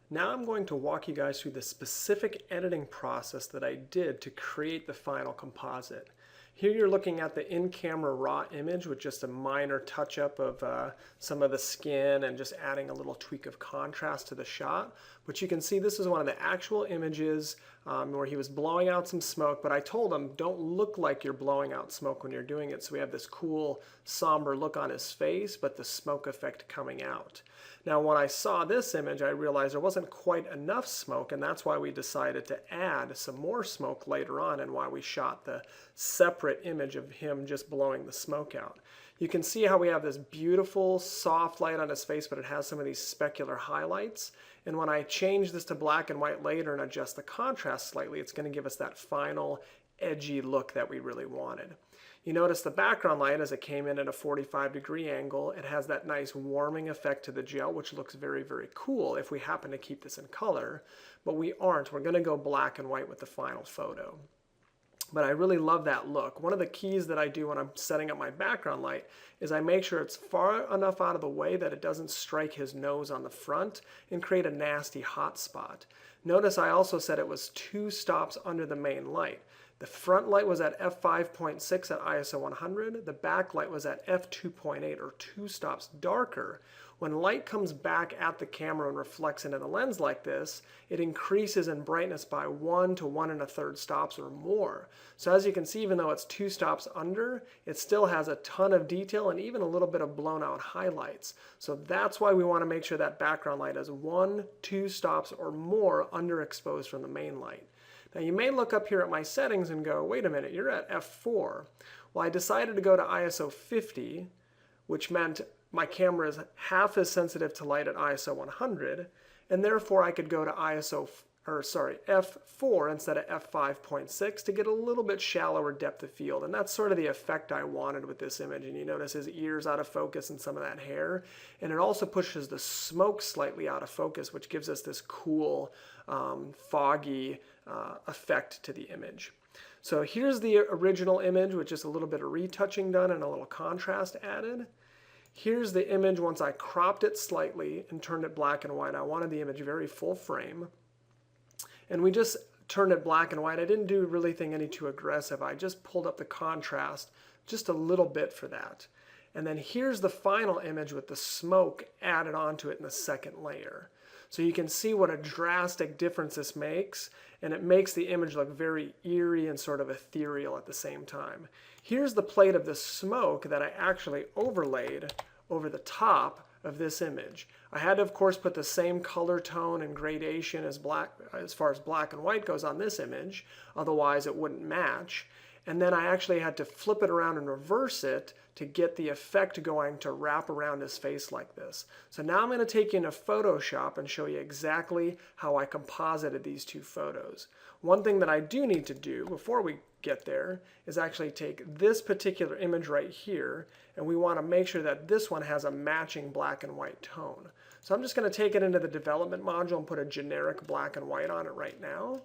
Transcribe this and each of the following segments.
Now I'm going to walk you guys through the specific editing process that I did to create the final composite. Here you're looking at the in-camera raw image with just a minor touch-up of some of the skin and just adding a little tweak of contrast to the shot. But you can see this is one of the actual images where he was blowing out some smoke, but I told him don't look like you're blowing out smoke when you're doing it, so we have this cool somber look on his face, but the smoke effect coming out. Now when I saw this image, I realized there wasn't quite enough smoke, and that's why we decided to add some more smoke later on and why we shot the separate image of him just blowing the smoke out. You can see how we have this beautiful soft light on his face, but it has some of these specular highlights. And when I change this to black and white later and adjust the contrast slightly, it's going to give us that final edgy look that we really wanted. You notice the background light as it came in at a 45-degree angle. It has that nice warming effect to the gel, which looks very, very cool if we happen to keep this in color. But we aren't. We're going to go black and white with the final photo. But I really love that look. One of the keys that I do when I'm setting up my background light is I make sure it's far enough out of the way that it doesn't strike his nose on the front and create a nasty hot spot. Notice I also said it was 2 stops under the main light. The front light was at f5.6 at ISO 100. The back light was at f2.8, or 2 stops darker. When light comes back at the camera and reflects into the lens like this, it increases in brightness by 1 to 1 1/3 stops or more. So as you can see, even though it's 2 stops under, it still has a ton of detail and even a little bit of blown out highlights. So that's why we want to make sure that background light is 1, 2 stops or more underexposed from the main light. Now you may look up here at my settings and go, wait a minute, you're at f4. Well, I decided to go to ISO 50, which meant my camera is half as sensitive to light at ISO 100, and therefore I could go to f4 instead of f5.6 to get a little bit shallower depth of field. And that's sort of the effect I wanted with this image. And you notice his ears out of focus and some of that hair. And it also pushes the smoke slightly out of focus, which gives us this cool, foggy effect to the image. So here's the original image with just a little bit of retouching done and a little contrast added. Here's the image once I cropped it slightly and turned it black and white. I wanted the image very full frame. And we just turned it black and white. I didn't do really anything any too aggressive. I just pulled up the contrast just a little bit for that. And then here's the final image with the smoke added onto it in the second layer. So you can see what a drastic difference this makes, and it makes the image look very eerie and sort of ethereal at the same time. Here's the plate of the smoke that I actually overlaid over the top of this image. I had to, of course, put the same color tone and gradation as far as black and white goes on this image, otherwise it wouldn't match. And then I actually had to flip it around and reverse it to get the effect going to wrap around his face like this. So now I'm going to take you into Photoshop and show you exactly how I composited these two photos. One thing that I do need to do before we get there is actually take this particular image right here, and we want to make sure that this one has a matching black and white tone. So I'm just going to take it into the development module and put a generic black and white on it right now.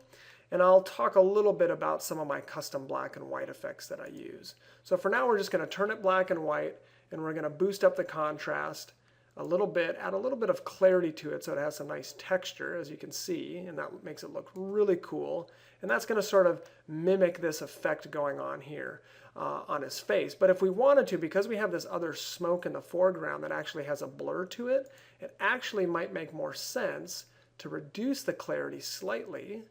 And I'll talk a little bit about some of my custom black and white effects that I use. So for now, we're just going to turn it black and white, and we're going to boost up the contrast a little bit, add a little bit of clarity to it so it has some nice texture, as you can see, and that makes it look really cool. And that's going to sort of mimic this effect going on here on his face. But if we wanted to, because we have this other smoke in the foreground that actually has a blur to it, it actually might make more sense to reduce the clarity slightly,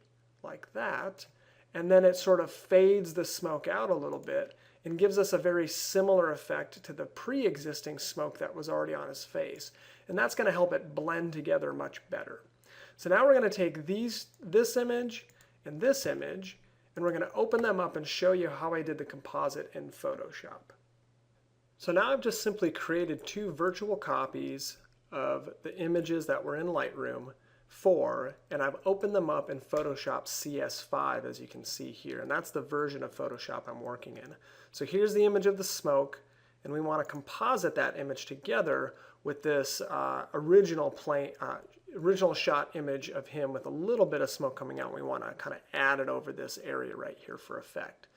like that, and then it sort of fades the smoke out a little bit and gives us a very similar effect to the pre-existing smoke that was already on his face. And that's going to help it blend together much better. So now we're going to take this image and this image, and we're going to open them up and show you how I did the composite in Photoshop. So now I've just simply created two virtual copies of the images that were in Lightroom 4, and I've opened them up in Photoshop CS5, as you can see here, and that's the version of Photoshop I'm working in. So here's the image of the smoke, and we want to composite that image together with this original shot image of him with a little bit of smoke coming out. We want to kind of add it over this area right here for effect.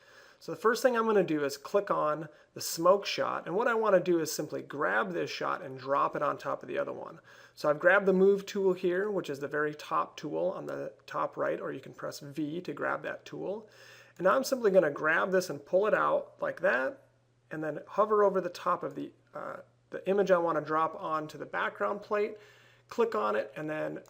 So the first thing I'm going to do is click on the smoke shot, and what I want to do is simply grab this shot and drop it on top of the other one. So I've grabbed the move tool here, which is the very top tool on the top right, or you can press V to grab that tool. And now I'm simply going to grab this and pull it out like that, and then hover over the top of the image I want to drop onto the background plate, click on it, and then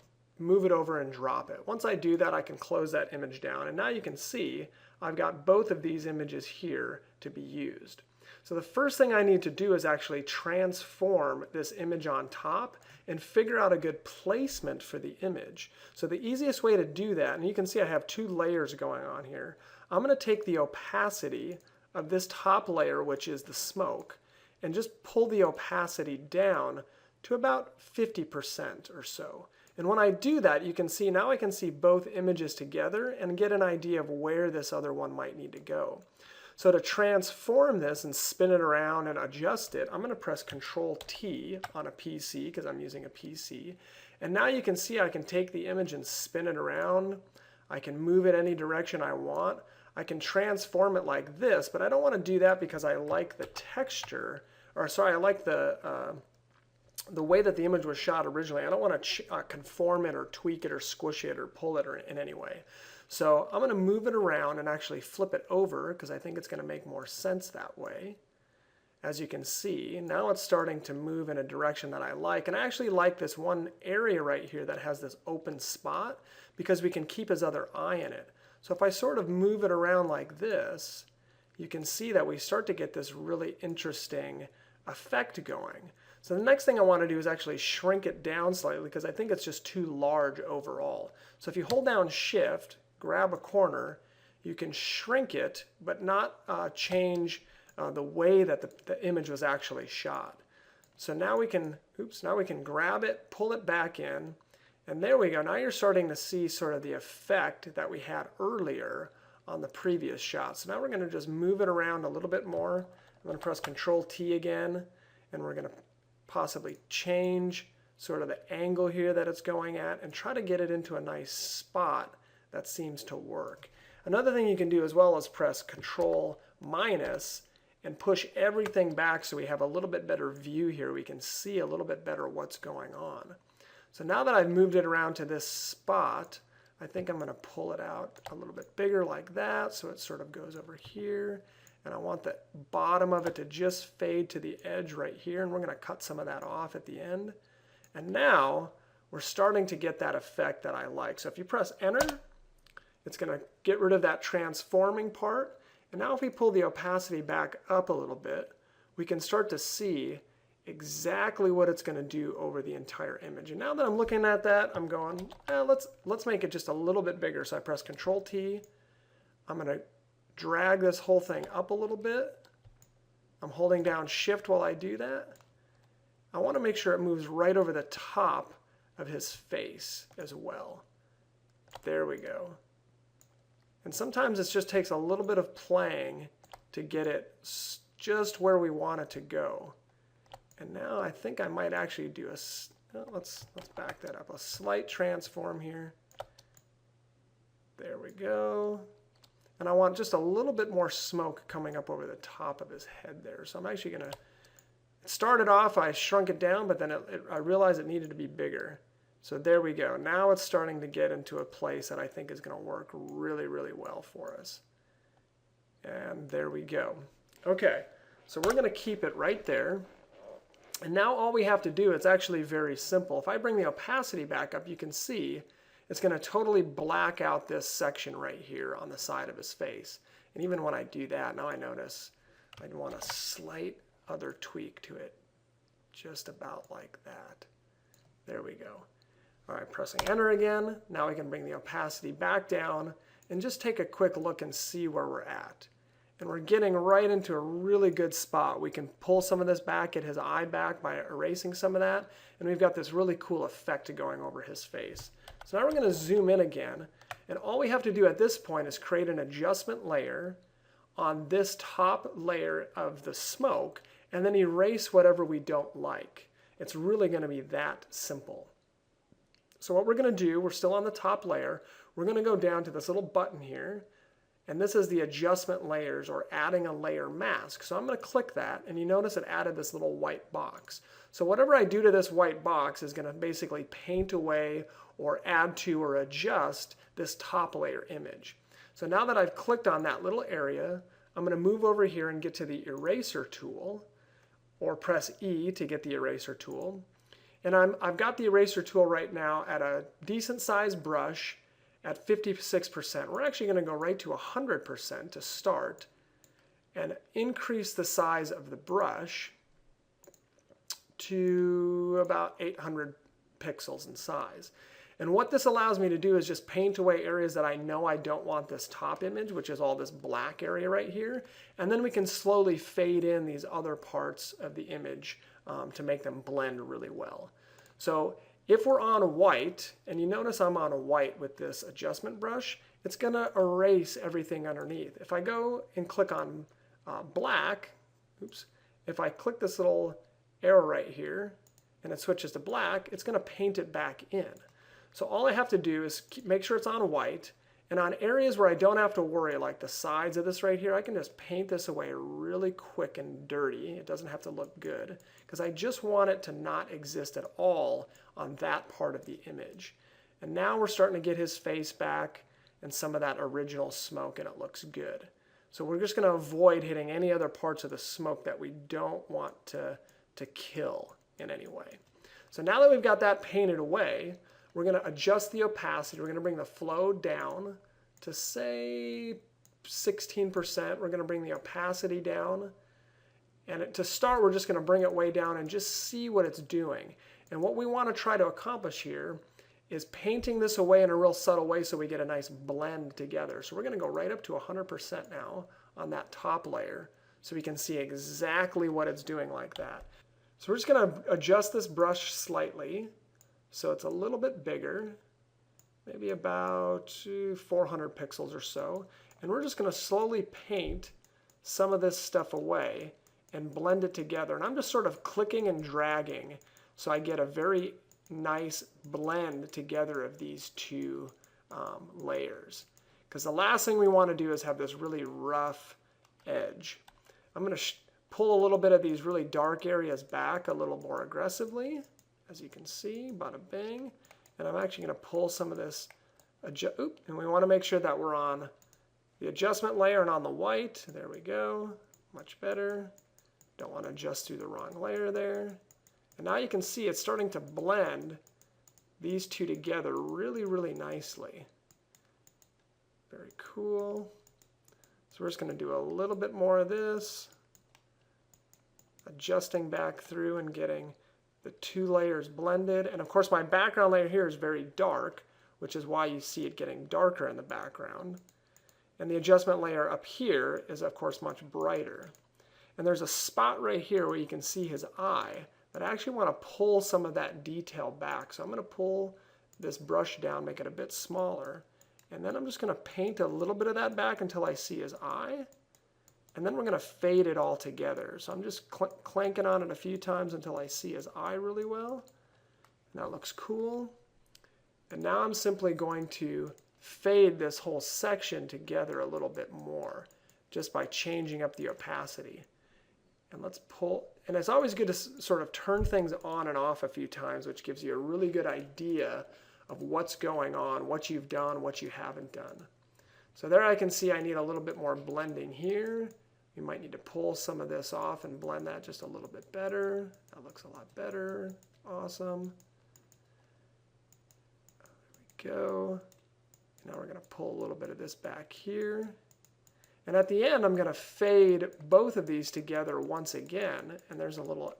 move it over and drop it. Once I do that, I can close that image down, and now you can see I've got both of these images here to be used. So the first thing I need to do is actually transform this image on top and figure out a good placement for the image. So the easiest way to do that, and you can see I have two layers going on here, I'm going to take the opacity of this top layer, which is the smoke, and just pull the opacity down to about 50% or so. And when I do that, you can see now I can see both images together and get an idea of where this other one might need to go. So to transform this and spin it around and adjust it, I'm going to press Control T on a PC because I'm using a PC. And now you can see I can take the image and spin it around. I can move it any direction I want. I can transform it like this, but I don't want to do that because I like the texture, or sorry, I like the way that the image was shot originally. I don't want to conform it or tweak it or squish it or pull it or in any way. So I'm going to move it around and actually flip it over because I think it's going to make more sense that way. As you can see, now it's starting to move in a direction that I like. And I actually like this one area right here that has this open spot because we can keep his other eye in it. So if I sort of move it around like this, you can see that we start to get this really interesting effect going. So the next thing I want to do is actually shrink it down slightly because I think it's just too large overall. So if you hold down Shift, grab a corner, you can shrink it but not change the way that the image was actually shot. So now we can, now we can grab it, pull it back in, and there we go. Now you're starting to see sort of the effect that we had earlier on the previous shot. So now we're going to just move it around a little bit more. I'm going to press Control T again, and we're going to possibly change sort of the angle here that it's going at and try to get it into a nice spot that seems to work. Another thing you can do as well is press Control minus and push everything back so we have a little bit better view here. We can see a little bit better what's going on. So now that I've moved it around to this spot, I think I'm going to pull it out a little bit bigger like that so it sort of goes over here. And I want the bottom of it to just fade to the edge right here, and we're going to cut some of that off at the end. And now we're starting to get that effect that I like. So if you press Enter, it's going to get rid of that transforming part. And now if we pull the opacity back up a little bit, we can start to see exactly what it's going to do over the entire image. And now that I'm looking at that, I'm going, let's make it just a little bit bigger. So I press Control T. I'm going to drag this whole thing up a little bit. I'm holding down Shift while I do that. I want to make sure it moves right over the top of his face as well. There we go. And sometimes it just takes a little bit of playing to get it just where we want it to go. And now I think I might actually do let's back that up, a slight transform here. There we go. And I want just a little bit more smoke coming up over the top of his head there. So I'm actually going to, it started off, I shrunk it down, but then I realized it needed to be bigger. So there we go. Now it's starting to get into a place that I think is going to work really, really well for us. And there we go. Okay, so we're going to keep it right there. And now all we have to do, it's actually very simple. If I bring the opacity back up, you can see it's going to totally black out this section right here on the side of his face. And even when I do that, now I notice I want a slight other tweak to it, just about like that. There we go. All right, pressing Enter again. Now we can bring the opacity back down and just take a quick look and see where we're at. And we're getting right into a really good spot. We can pull some of this back, get his eye back by erasing some of that, and we've got this really cool effect going over his face. So now we're going to zoom in again, and all we have to do at this point is create an adjustment layer on this top layer of the smoke, and then erase whatever we don't like. It's really going to be that simple. So what we're going to do, we're still on the top layer, we're going to go down to this little button here, And this is the adjustment layers, or adding a layer mask. So I'm going to click that, and you notice it added this little white box. So whatever I do to this white box is going to basically paint away or add to or adjust this top layer image. So now that I've clicked on that little area, I'm going to move over here and get to the eraser tool, or press E to get the eraser tool. And I've got the eraser tool right now at a decent sized brush at 56%. We're actually going to go right to 100% to start and increase the size of the brush to about 800 pixels in size. And what this allows me to do is just paint away areas that I know I don't want this top image, which is all this black area right here. And then we can slowly fade in these other parts of the image to make them blend really well. So if we're on white, and you notice I'm on a white with this adjustment brush, it's going to erase everything underneath. If I go and click on black, oops, if I click this little arrow right here and it switches to black, it's going to paint it back in. So all I have to do is make sure it's on white, and on areas where I don't have to worry, like the sides of this right here, I can just paint this away really quick and dirty. It doesn't have to look good because I just want it to not exist at all on that part of the image. And now we're starting to get his face back and some of that original smoke, and it looks good. So we're just going to avoid hitting any other parts of the smoke that we don't want to kill in any way. So now that we've got that painted away, we're going to adjust the opacity. We're going to bring the flow down to, say, 16%. We're going to bring the opacity down. And to start, we're just going to bring it way down and just see what it's doing. And what we want to try to accomplish here is painting this away in a real subtle way so we get a nice blend together. So we're going to go right up to 100% now on that top layer so we can see exactly what it's doing like that. So we're just going to adjust this brush slightly so it's a little bit bigger, maybe about 400 pixels or so. And we're just going to slowly paint some of this stuff away and blend it together. And I'm just sort of clicking and dragging so I get a very nice blend together of these two layers. Because the last thing we want to do is have this really rough edge. I'm going to pull a little bit of these really dark areas back a little more aggressively. As you can see, bada bing. And I'm actually going to pull some of this, and we want to make sure that we're on the adjustment layer and on the white. There we go, much better. Don't want to adjust through the wrong layer there. And now you can see it's starting to blend these two together really, really nicely. Very cool. So we're just going to do a little bit more of this, adjusting back through and getting the two layers blended. And of course my background layer here is very dark, which is why you see it getting darker in the background. And the adjustment layer up here is of course much brighter. And there's a spot right here where you can see his eye, but I actually want to pull some of that detail back. So I'm going to pull this brush down, make it a bit smaller, and then I'm just going to paint a little bit of that back until I see his eye. And then we're going to fade it all together. So I'm just clanking on it a few times until I see his eye really well. And that looks cool. And now I'm simply going to fade this whole section together a little bit more just by changing up the opacity. And let's pull, and it's always good to sort of turn things on and off a few times, which gives you a really good idea of what's going on, what you've done, what you haven't done. So there I can see I need a little bit more blending here. You might need to pull some of this off and blend that just a little bit better. That looks a lot better. Awesome. There we go. Now we're going to pull a little bit of this back here. And at the end, I'm going to fade both of these together once again. And there's a little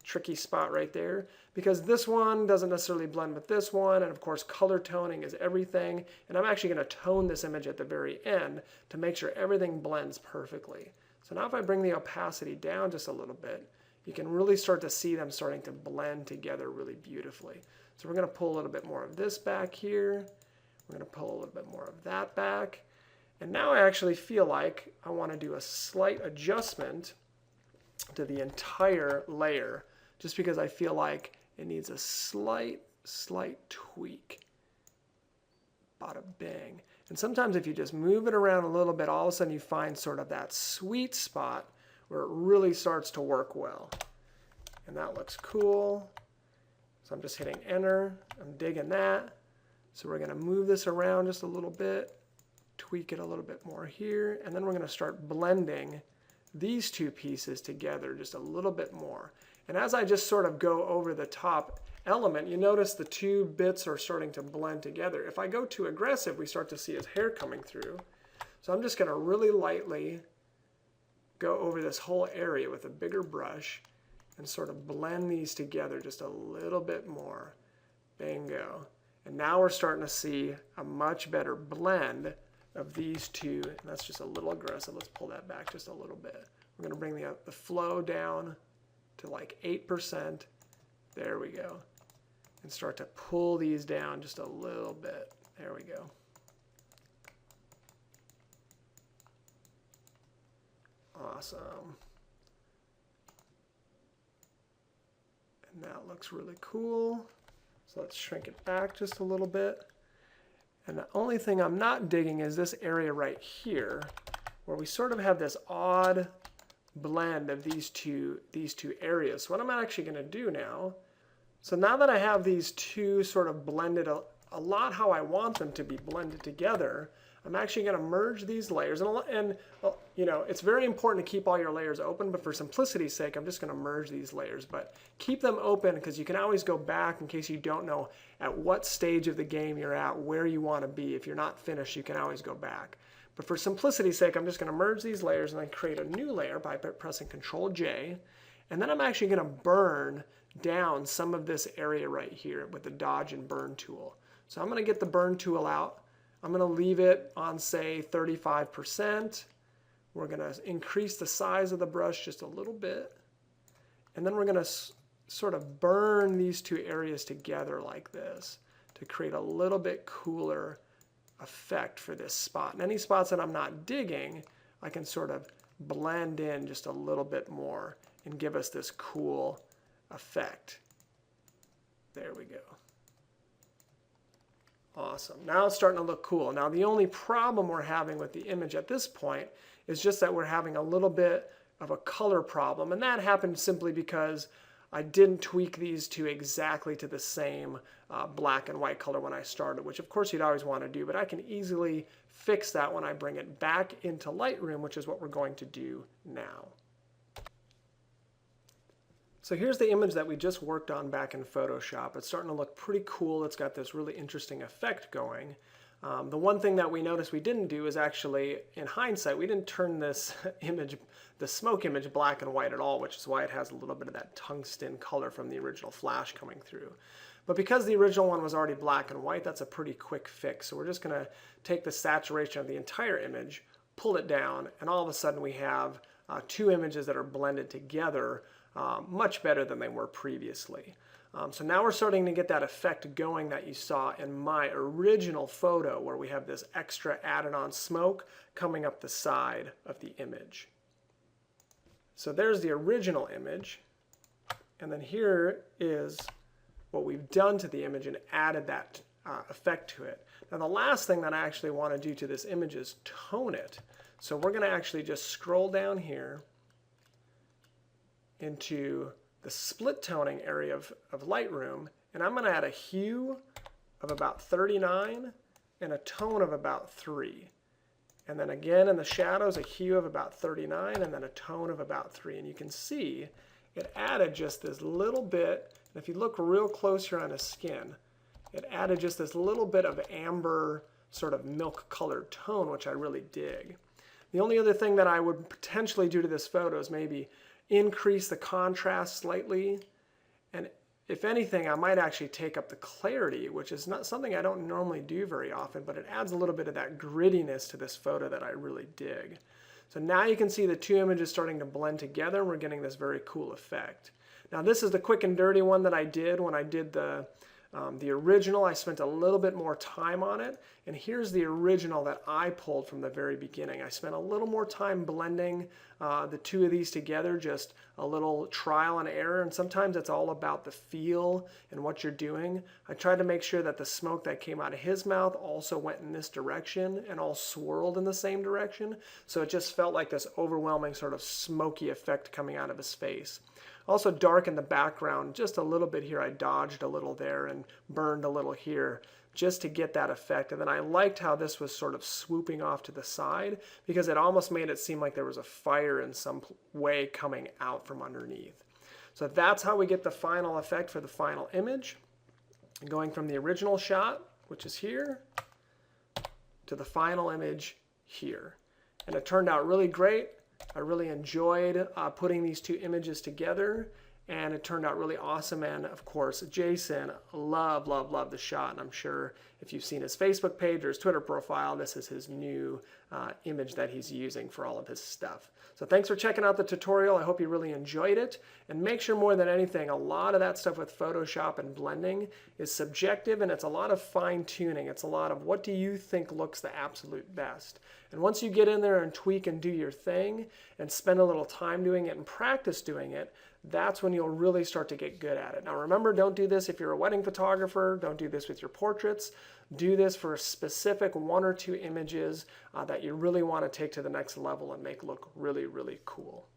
tricky spot right there because this one doesn't necessarily blend with this one. And of course, color toning is everything. And I'm actually going to tone this image at the very end to make sure everything blends perfectly. So now if I bring the opacity down just a little bit, you can really start to see them starting to blend together really beautifully. So we're going to pull a little bit more of this back here. We're going to pull a little bit more of that back. And now I actually feel like I want to do a slight adjustment to the entire layer just because I feel like it needs a slight tweak. Bada bang. And sometimes if you just move it around a little bit, all of a sudden you find sort of that sweet spot where it really starts to work well. And that looks cool. So I'm just hitting enter. I'm digging that. So we're going to move this around just a little bit, tweak it a little bit more here, and then we're going to start blending these two pieces together just a little bit more. And as I just sort of go over the top element, you notice the two bits are starting to blend together. If I go too aggressive, we start to see his hair coming through. So I'm just going to really lightly go over this whole area with a bigger brush and sort of blend these together just a little bit more. Bingo. And now we're starting to see a much better blend of these two. And that's just a little aggressive. Let's pull that back just a little bit. We're going to bring the flow down to like 8%. There we go. And start to pull these down just a little bit. There we go. Awesome. And that looks really cool. So let's shrink it back just a little bit. And the only thing I'm not digging is this area right here, where we sort of have this odd blend of these two areas. So what I'm actually going to do now, so now that I have these two sort of blended a lot how I want them to be blended together, I'm actually going to merge these layers. And you know, it's very important to keep all your layers open, but for simplicity's sake, I'm just going to merge these layers. But keep them open because you can always go back in case you don't know at what stage of the game you're at, where you want to be. If you're not finished, you can always go back. But for simplicity's sake, I'm just going to merge these layers and then create a new layer by pressing Control-J. And then I'm actually going to burn down some of this area right here with the Dodge and Burn tool. So I'm going to get the Burn tool out. I'm going to leave it on, say, 35%. We're going to increase the size of the brush just a little bit. And then we're going to sort of burn these two areas together like this to create a little bit cooler effect for this spot. And any spots that I'm not digging, I can sort of blend in just a little bit more and give us this cool effect. There we go. Awesome. Now it's starting to look cool. Now the only problem we're having with the image at this point is just that we're having a little bit of a color problem. And that happened simply because I didn't tweak these two exactly to the same black and white color when I started, which of course you'd always want to do, but I can easily fix that when I bring it back into Lightroom, which is what we're going to do now. So here's the image that we just worked on back in Photoshop. It's starting to look pretty cool. It's got this really interesting effect going. The one thing that we noticed we didn't do is actually, in hindsight, we didn't turn this image, the smoke image, black and white at all, which is why it has a little bit of that tungsten color from the original flash coming through. But because the original one was already black and white, that's a pretty quick fix. So we're just going to take the saturation of the entire image, pull it down, and all of a sudden we have two images that are blended together much better than they were previously. So now we're starting to get that effect going that you saw in my original photo where we have this extra added on smoke coming up the side of the image. So there's the original image, and then here is what we've done to the image and added that effect to it. Now the last thing that I actually want to do to this image is tone it. So we're going to actually just scroll down here into the split toning area of Lightroom, and I'm going to add a hue of about 39 and a tone of about 3. And then again in the shadows, a hue of about 39 and then a tone of about 3. And you can see it added just this little bit, and if you look real close here on his skin, it added just this little bit of amber sort of milk colored tone, which I really dig. The only other thing that I would potentially do to this photo is maybe increase the contrast slightly, and if anything, I might actually take up the clarity, which is not something I don't normally do very often, but it adds a little bit of that grittiness to this photo that I really dig. So now you can see the two images starting to blend together, and we're getting this very cool effect. Now this is the quick and dirty one that I did when I did the The original, I spent a little bit more time on it, and here's the original that I pulled from the very beginning. I spent a little more time blending the two of these together, just a little trial and error, and sometimes it's all about the feel and what you're doing. I tried to make sure that the smoke that came out of his mouth also went in this direction and all swirled in the same direction, so it just felt like this overwhelming sort of smoky effect coming out of his face. Also darkened the background just a little bit here. I dodged a little there and burned a little here just to get that effect. And then I liked how this was sort of swooping off to the side because it almost made it seem like there was a fire in some way coming out from underneath. So that's how we get the final effect for the final image. Going from the original shot, which is here, to the final image here. And it turned out really great. I really enjoyed putting these two images together, and it turned out really awesome. And of course, Jason loved the shot, and I'm sure if you've seen his Facebook page or his Twitter profile, this is his new image that he's using for all of his stuff. So thanks for checking out the tutorial. I hope you really enjoyed it, and make sure more than anything, a lot of that stuff with Photoshop and blending is subjective, and it's a lot of fine tuning. It's a lot of what do you think looks the absolute best. And once you get in there and tweak and do your thing and spend a little time doing it and practice doing it, that's when you'll really start to get good at it. Now remember, don't do this if you're a wedding photographer. Don't do this with your portraits. Do this for a specific 1 or 2 images that you really want to take to the next level and make look really, really cool.